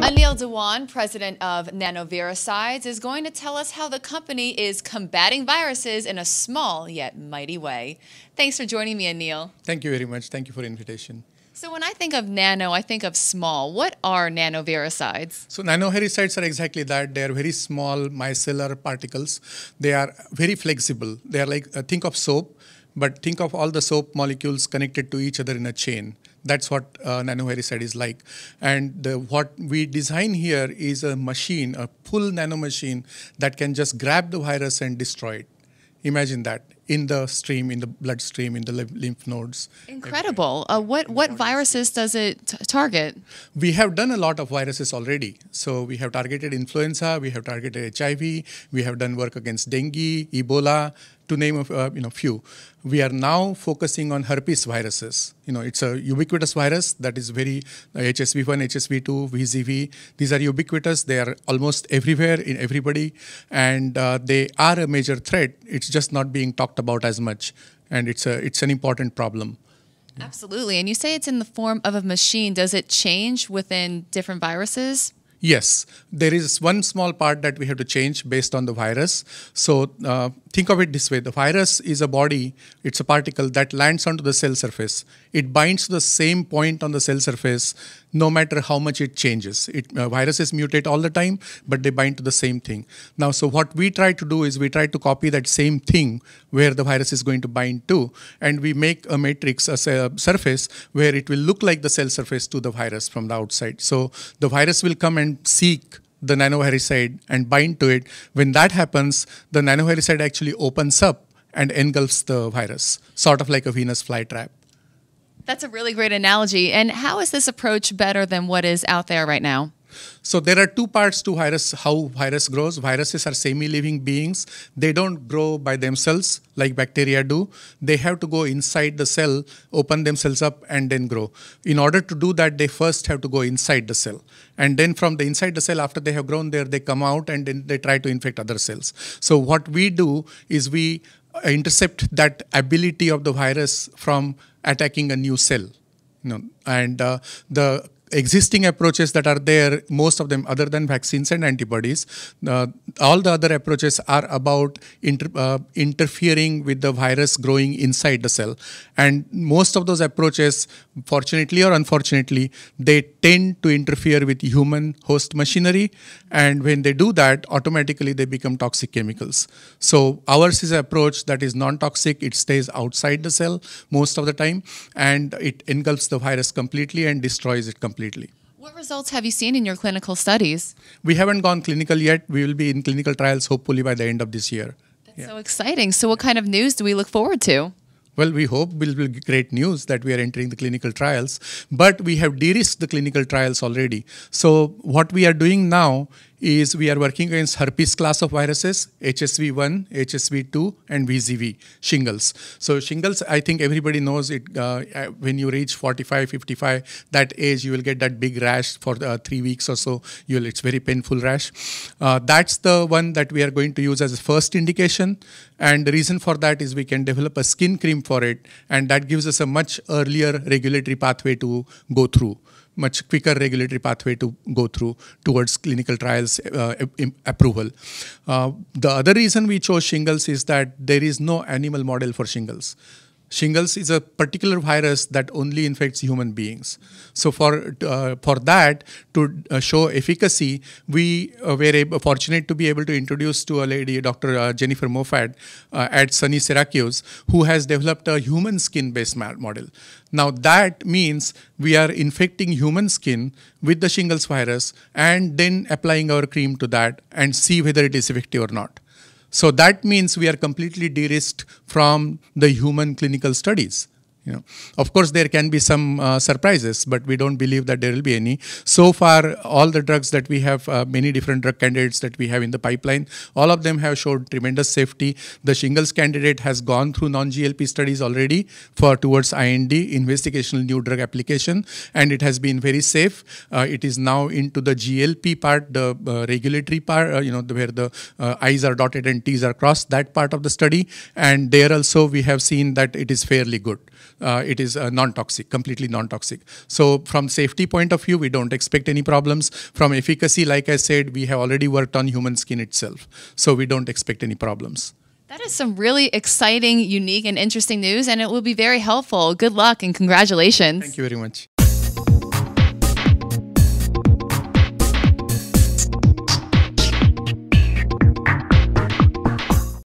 Anil Diwan, president of NanoViricides, is going to tell us how the company is combating viruses in a small yet mighty way. Thanks for joining me, Anil. Thank you very much. Thank you for the invitation. So when I think of nano, I think of small. What are NanoViricides? So nanohericides are exactly that. They are very small micellar particles. They are very flexible. They are like, think of soap, but think of all the soap molecules connected to each other in a chain. That's what nanohericide is like. And what we design here is a machine, a full nano machine that can just grab the virus and destroy it. Imagine that in the stream, in the bloodstream, in the lymph nodes. Incredible. What viruses does it target? We have done a lot of viruses already. So we have targeted influenza, we have targeted HIV, we have done work against dengue, Ebola, to name a few. We are now focusing on herpes viruses. It's a ubiquitous virus that is very HSV1, HSV2, VZV. These are ubiquitous. They are almost everywhere in everybody, and they are a major threat. It's just not being talked about as much, and it's an important problem. Absolutely. And you say it's in the form of a machine. Does it change within different viruses? Yes, there is one small part that we have to change based on the virus. So think of it this way. The virus is a body, it's a particle that lands onto the cell surface. It binds to the same point on the cell surface no matter how much it changes. Viruses mutate all the time, but they bind to the same thing. Now, so what we try to do is we try to copy that same thing where the virus is going to bind to, and we make a matrix, a surface, where it will look like the cell surface to the virus from the outside. So the virus will come and seek the nanohericide and bind to it. When that happens, the nanohericide actually opens up and engulfs the virus, sort of like a Venus flytrap. That's a really great analogy. And how is this approach better than what is out there right now? So there are two parts to how virus grows. Viruses are semi-living beings. They don't grow by themselves like bacteria do. They have to go inside the cell, open themselves up, and then grow. In order to do that, they first have to go inside the cell. And then from the inside the cell, after they have grown there, they come out and then they try to infect other cells. So what we do is we intercept that ability of the virus from attacking a new cell. And the existing approaches that are there, most of them other than vaccines and antibodies, all the other approaches are about interfering with the virus growing inside the cell. And most of those approaches, fortunately or unfortunately, they tend to interfere with human host machinery. And when they do that, automatically they become toxic chemicals. So ours is an approach that is non-toxic. It stays outside the cell most of the time, and it engulfs the virus completely and destroys it completely. What results have you seen in your clinical studies? We haven't gone clinical yet. We will be in clinical trials hopefully by the end of this year. That's so exciting. So what kind of news do we look forward to? Well, we hope will be great news that we are entering the clinical trials, but we have de-risked the clinical trials already. So what we are doing now is we are working against herpes class of viruses, HSV1, HSV2, and VZV, shingles. So shingles, I think everybody knows it. When you reach 45, 55, that age, you will get that big rash for 3 weeks or so. It's very painful rash. That's the one that we are going to use as a first indication. And the reason for that is we can develop a skin cream for it, and that gives us a much earlier regulatory pathway to go through. Much quicker regulatory pathway to go through towards clinical trials approval. The other reason we chose shingles is that there is no animal model for shingles. Shingles is a particular virus that only infects human beings. So for that to show efficacy, we were fortunate to be able to introduce to a lady, Dr. Jennifer Moffat at SUNY Syracuse, who has developed a human skin-based model. Now that means we are infecting human skin with the shingles virus and then applying our cream to that and see whether it is effective or not. So that means we are completely de-risked from the human clinical studies. Of course, there can be some surprises, but we don't believe that there will be any. So far, all the drugs that we have, many different drug candidates that we have in the pipeline, all of them have showed tremendous safety. The shingles candidate has gone through non-GLP studies already towards IND, investigational new drug application, and it has been very safe. It is now into the GLP part, the regulatory part, where the I's are dotted and T's are crossed, that part of the study. And there also we have seen that it is fairly good. it is non-toxic, completely non-toxic. So from safety point of view, we don't expect any problems. From efficacy, like I said, we have already worked on human skin itself. So we don't expect any problems. That is some really exciting, unique, and interesting news, and it will be very helpful. Good luck and congratulations. Thank you very much.